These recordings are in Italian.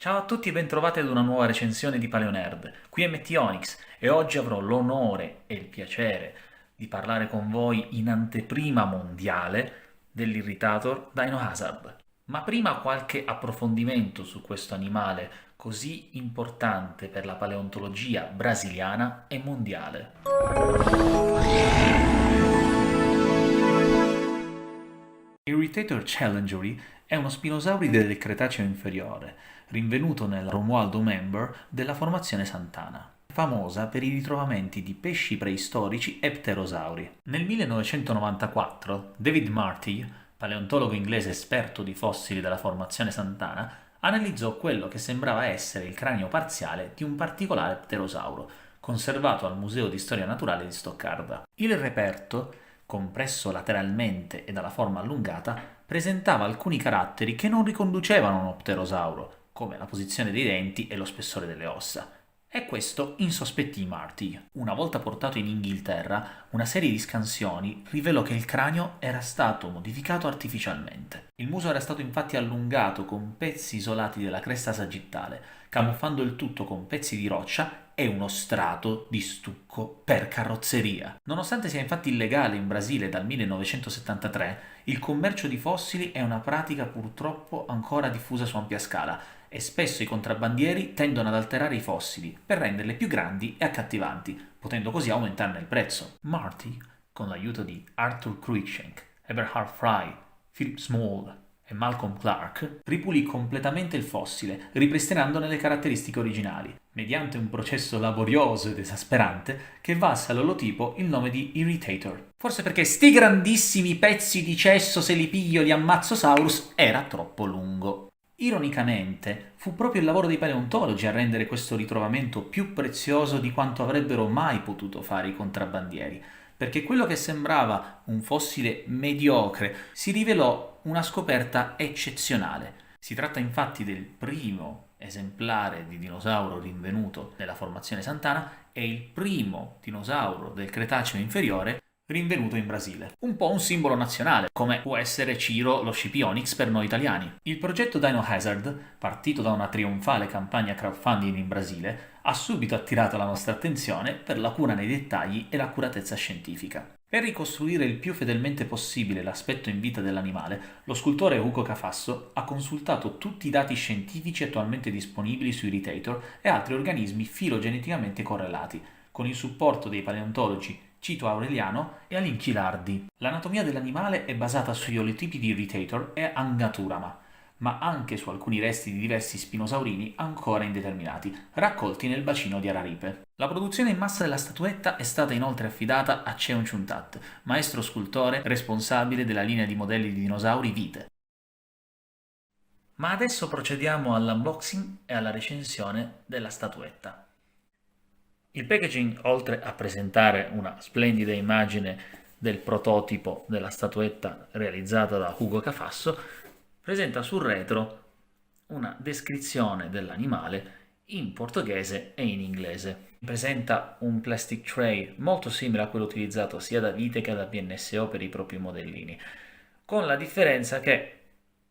Ciao a tutti e bentrovati ad una nuova recensione di Paleonerd. Qui è Mettionix e oggi avrò l'onore e il piacere di parlare con voi in anteprima mondiale dell'Irritator Dino Hazard. Ma prima qualche approfondimento su questo animale così importante per la paleontologia brasiliana e mondiale. Irritator challengerii è uno spinosauride del Cretaceo inferiore, rinvenuto nel Romualdo Member della formazione Sant'Ana, famosa per i ritrovamenti di pesci preistorici e pterosauri. Nel 1994 David Marty, paleontologo inglese esperto di fossili della formazione Sant'Ana, analizzò quello che sembrava essere il cranio parziale di un particolare pterosauro, conservato al Museo di Storia Naturale di Stoccarda. Il reperto, compresso lateralmente e dalla forma allungata, presentava alcuni caratteri che non riconducevano a uno pterosauro, come la posizione dei denti e lo spessore delle ossa. E questo insospettì Marty. Una volta portato in Inghilterra, una serie di scansioni rivelò che il cranio era stato modificato artificialmente. Il muso era stato infatti allungato con pezzi isolati della cresta sagittale, camuffando il tutto con pezzi di roccia e uno strato di stucco per carrozzeria. Nonostante sia infatti illegale in Brasile dal 1973, il commercio di fossili è una pratica purtroppo ancora diffusa su ampia scala e spesso i contrabbandieri tendono ad alterare i fossili per renderli più grandi e accattivanti, potendo così aumentarne il prezzo. Marty, con l'aiuto di Arthur Cruikshank, Eberhard Fry, Philip Small e Malcolm Clark, ripulì completamente il fossile, ripristinandone le caratteristiche originali, mediante un processo laborioso ed esasperante che valse all'olotipo il nome di Irritator. Forse perché sti grandissimi pezzi di cesso se li piglio li ammazzosaurus era troppo lungo. Ironicamente, fu proprio il lavoro dei paleontologi a rendere questo ritrovamento più prezioso di quanto avrebbero mai potuto fare i contrabbandieri, perché quello che sembrava un fossile mediocre si rivelò una scoperta eccezionale. Si tratta infatti del primo esemplare di dinosauro rinvenuto nella formazione Sant'Ana e il primo dinosauro del Cretaceo inferiore rinvenuto in Brasile. Un po' un simbolo nazionale, come può essere Ciro lo Scipionix per noi italiani. Il progetto Dino Hazard, partito da una trionfale campagna crowdfunding in Brasile, ha subito attirato la nostra attenzione per la cura nei dettagli e l'accuratezza scientifica. Per ricostruire il più fedelmente possibile l'aspetto in vita dell'animale, lo scultore Hugo Cafasso ha consultato tutti i dati scientifici attualmente disponibili su Irritator e altri organismi filogeneticamente correlati, con il supporto dei paleontologi Cito Aureliano e Alinchilardi. L'anatomia dell'animale è basata sugli olotipi di Irritator e Angaturama, ma anche su alcuni resti di diversi spinosaurini ancora indeterminati, raccolti nel bacino di Araripe. La produzione in massa della statuetta è stata inoltre affidata a Cheon Chun-tat, maestro scultore responsabile della linea di modelli di dinosauri Vite. Ma adesso procediamo all'unboxing e alla recensione della statuetta. Il packaging, oltre a presentare una splendida immagine del prototipo della statuetta realizzata da Hugo Cafasso, presenta sul retro una descrizione dell'animale in portoghese e in inglese. Presenta un plastic tray molto simile a quello utilizzato sia da Vite che da PNSO per i propri modellini, con la differenza che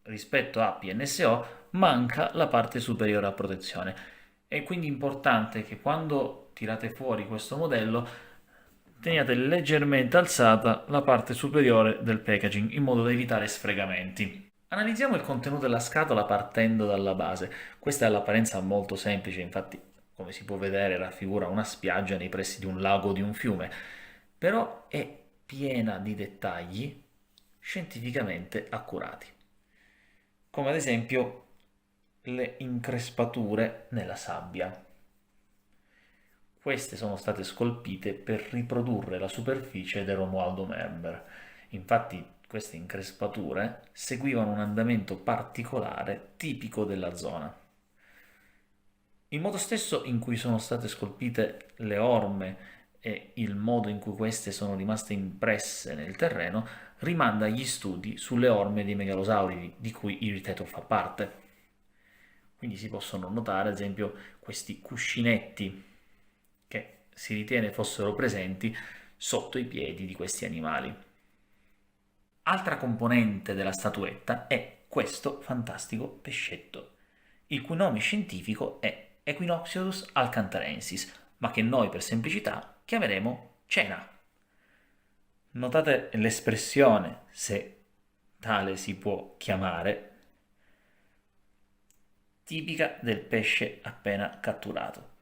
rispetto a PNSO manca la parte superiore a protezione. È quindi importante che quando tirate fuori questo modello teniate leggermente alzata la parte superiore del packaging in modo da evitare sfregamenti. Analizziamo il contenuto della scatola partendo dalla base. Questa è all'apparenza molto semplice, infatti come si può vedere raffigura una spiaggia nei pressi di un lago o di un fiume, però è piena di dettagli scientificamente accurati, come ad esempio le increspature nella sabbia. Queste sono state scolpite per riprodurre la superficie del Romualdo Member. Infatti queste increspature seguivano un andamento particolare tipico della zona. Il modo stesso in cui sono state scolpite le orme e il modo in cui queste sono rimaste impresse nel terreno rimanda agli studi sulle orme dei megalosauridi di cui Irritator fa parte. Quindi si possono notare ad esempio questi cuscinetti che si ritiene fossero presenti sotto i piedi di questi animali. Altra componente della statuetta è questo fantastico pescetto, il cui nome scientifico è Equinoxylus alcantarensis, ma che noi per semplicità chiameremo cena. Notate l'espressione, se tale si può chiamare, tipica del pesce appena catturato.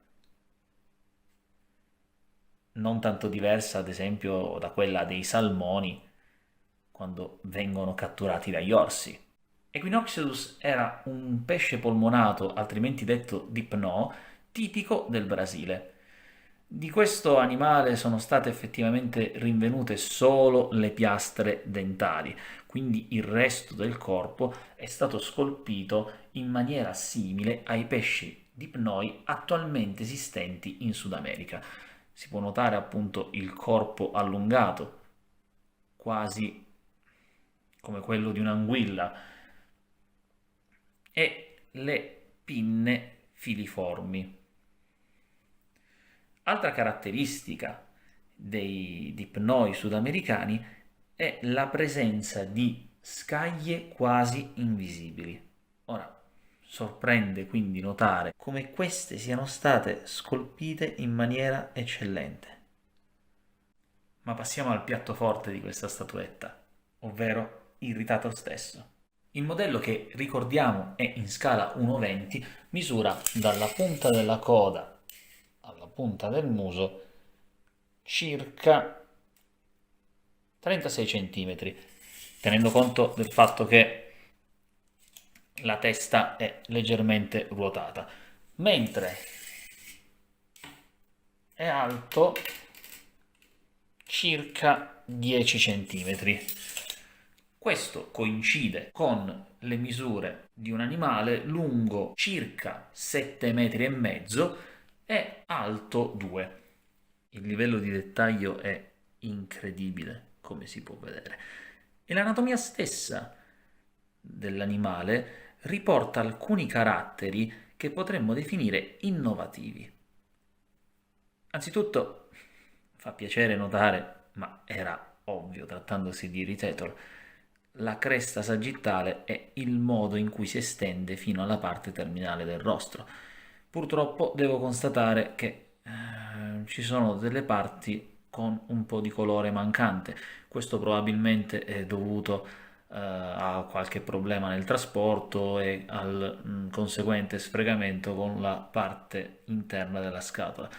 Non tanto diversa, ad esempio, da quella dei salmoni quando vengono catturati dagli orsi. Equinoxylus era un pesce polmonato, altrimenti detto dipnò, tipico del Brasile. Di questo animale sono state effettivamente rinvenute solo le piastre dentali, quindi il resto del corpo è stato scolpito in maniera simile ai pesci dipnoi attualmente esistenti in Sud America. Si può notare appunto il corpo allungato, quasi come quello di un'anguilla, e le pinne filiformi. Altra caratteristica dei dipnoi sudamericani è la presenza di scaglie quasi invisibili. Ora, sorprende quindi notare come queste siano state scolpite in maniera eccellente. Ma passiamo al piatto forte di questa statuetta, ovvero il ritato stesso. Il modello che ricordiamo è in scala 1:20, misura dalla punta della coda alla punta del muso circa 36 cm, tenendo conto del fatto che la testa è leggermente ruotata, mentre è alto circa 10 cm. Questo coincide con le misure di un animale lungo circa 7,5 metri e alto 2. Il livello di dettaglio è incredibile, come si può vedere. E l'anatomia stessa dell'animale riporta alcuni caratteri che potremmo definire innovativi. Anzitutto, fa piacere notare, ma era ovvio trattandosi di Irritator, la cresta sagittale è il modo in cui si estende fino alla parte terminale del rostro. Purtroppo devo constatare che ci sono delle parti con un po' di colore mancante. Questo probabilmente è dovuto a qualche problema nel trasporto e al conseguente sfregamento con la parte interna della scatola.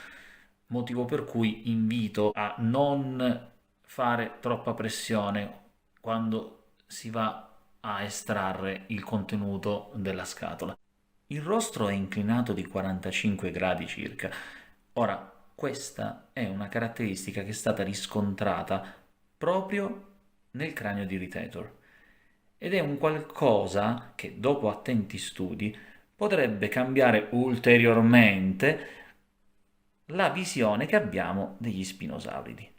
Motivo per cui invito a non fare troppa pressione quando si va a estrarre il contenuto della scatola. Il rostro è inclinato di 45 gradi circa. Ora, questa è una caratteristica che è stata riscontrata proprio nel cranio di Irritator ed è un qualcosa che, dopo attenti studi, potrebbe cambiare ulteriormente la visione che abbiamo degli spinosauridi.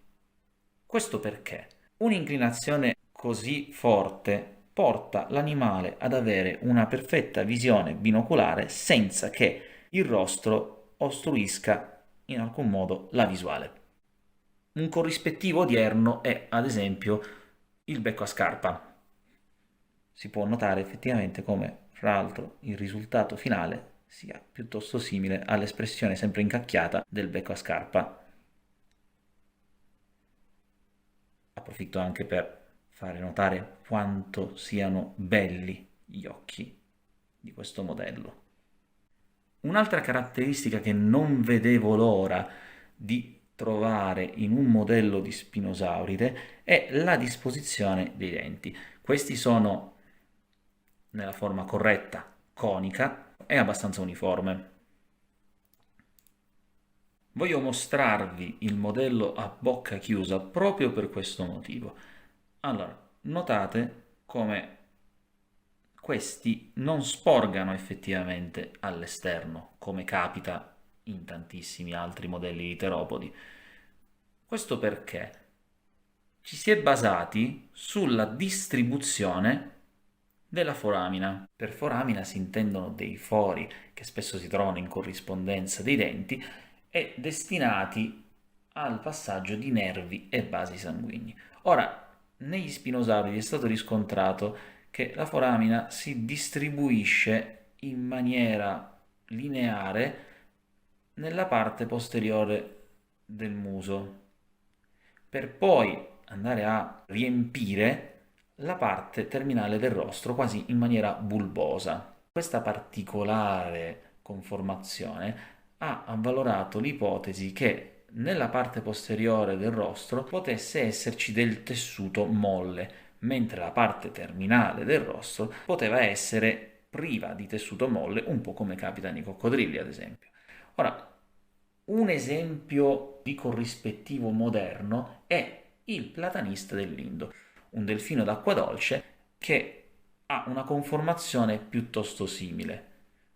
Questo perché un'inclinazione così forte porta l'animale ad avere una perfetta visione binoculare senza che il rostro ostruisca in alcun modo la visuale. Un corrispettivo odierno è, ad esempio, il becco a scarpa. Si può notare effettivamente come, fra l'altro, il risultato finale sia piuttosto simile all'espressione sempre incacchiata del becco a scarpa. Approfitto anche per fare notare quanto siano belli gli occhi di questo modello. Un'altra caratteristica che non vedevo l'ora di trovare in un modello di spinosauride è la disposizione dei denti. Questi sono nella forma corretta, conica e abbastanza uniforme. Voglio mostrarvi il modello a bocca chiusa proprio per questo motivo. Allora, notate come questi non sporgano effettivamente all'esterno, come capita in tantissimi altri modelli di teropodi. Questo perché ci si è basati sulla distribuzione della foramina. Per foramina si intendono dei fori che spesso si trovano in corrispondenza dei denti e destinati al passaggio di nervi e vasi sanguigni. Ora, negli spinosauridi è stato riscontrato che la foramina si distribuisce in maniera lineare nella parte posteriore del muso, per poi andare a riempire la parte terminale del rostro quasi in maniera bulbosa. Questa particolare conformazione ha avvalorato l'ipotesi che nella parte posteriore del rostro potesse esserci del tessuto molle, mentre la parte terminale del rostro poteva essere priva di tessuto molle, un po' come capita nei coccodrilli, ad esempio. Ora, un esempio di corrispettivo moderno è il platanista dell'Indo, un delfino d'acqua dolce che ha una conformazione piuttosto simile.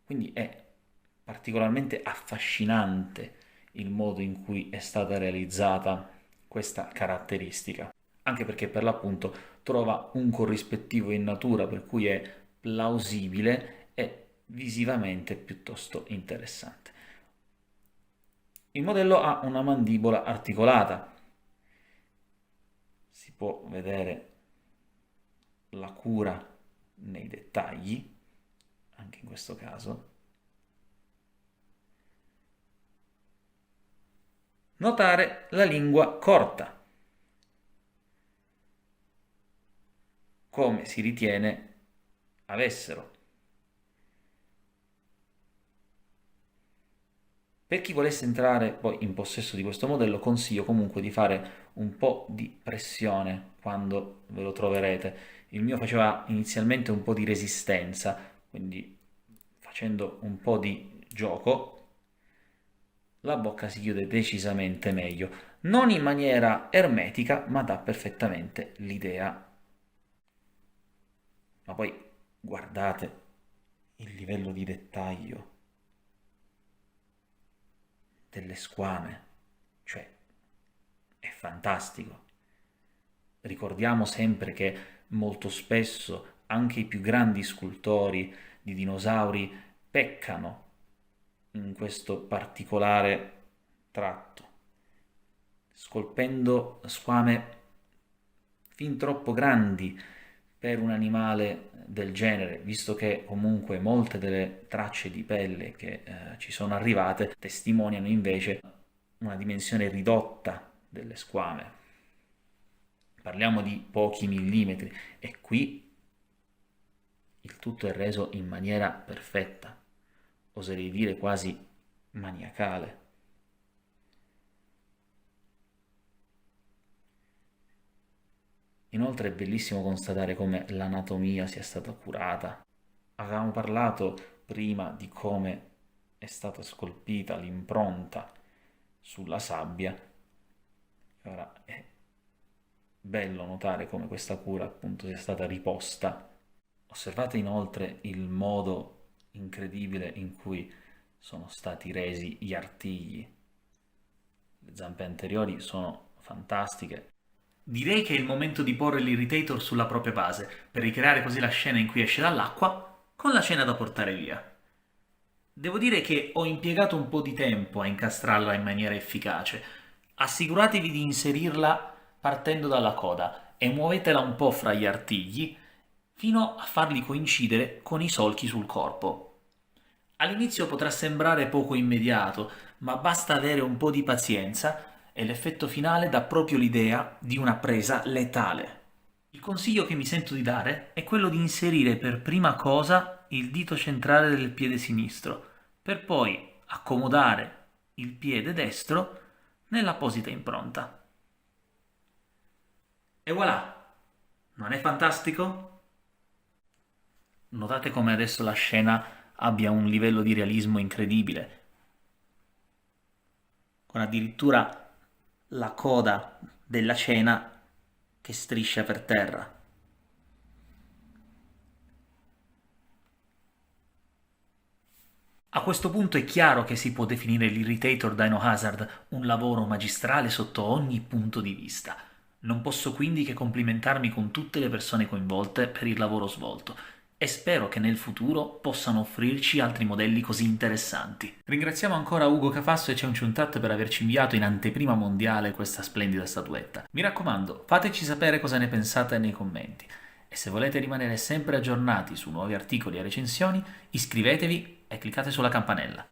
Quindi è particolarmente affascinante il modo in cui è stata realizzata questa caratteristica, anche perché per l'appunto trova un corrispettivo in natura, per cui è plausibile e visivamente piuttosto interessante. Il modello ha una mandibola articolata, si può vedere la cura nei dettagli, anche in questo caso. Notare la lingua corta, come si ritiene avessero. Per chi volesse entrare poi in possesso di questo modello, consiglio comunque di fare un po' di pressione quando ve lo troverete. Il mio faceva inizialmente un po' di resistenza, quindi facendo un po' di gioco la bocca si chiude decisamente meglio. Non in maniera ermetica, ma dà perfettamente l'idea. Ma poi guardate il livello di dettaglio delle squame, cioè è fantastico. Ricordiamo sempre che molto spesso anche i più grandi scultori di dinosauri peccano in questo particolare tratto, scolpendo squame fin troppo grandi per un animale del genere, visto che comunque molte delle tracce di pelle che ci sono arrivate testimoniano invece una dimensione ridotta delle squame. Parliamo di pochi millimetri e qui il tutto è reso in maniera perfetta, oserei dire quasi maniacale. Inoltre è bellissimo constatare come l'anatomia sia stata curata. Avevamo parlato prima di come è stata scolpita l'impronta sulla sabbia. Ora è bello notare come questa cura appunto sia stata riposta. Osservate inoltre il modo incredibile in cui sono stati resi gli artigli. Le zampe anteriori sono fantastiche. Direi che è il momento di porre l'irritator sulla propria base, per ricreare così la scena in cui esce dall'acqua, con la cena da portare via. Devo dire che ho impiegato un po' di tempo a incastrarla in maniera efficace. Assicuratevi di inserirla partendo dalla coda e muovetela un po' fra gli artigli fino a farli coincidere con i solchi sul corpo. All'inizio potrà sembrare poco immediato, ma basta avere un po' di pazienza e l'effetto finale dà proprio l'idea di una presa letale. Il consiglio che mi sento di dare è quello di inserire per prima cosa il dito centrale del piede sinistro, per poi accomodare il piede destro nell'apposita impronta. E voilà! Non è fantastico? Notate come adesso la scena abbia un livello di realismo incredibile, con addirittura la coda della cena che striscia per terra. A questo punto è chiaro che si può definire l'Irritator Dino Hazard un lavoro magistrale sotto ogni punto di vista. Non posso quindi che complimentarmi con tutte le persone coinvolte per il lavoro svolto e spero che nel futuro possano offrirci altri modelli così interessanti. Ringraziamo ancora Ugo Cafasso e Ceunchuntat per averci inviato in anteprima mondiale questa splendida statuetta. Mi raccomando, fateci sapere cosa ne pensate nei commenti. E se volete rimanere sempre aggiornati su nuovi articoli e recensioni, iscrivetevi e cliccate sulla campanella.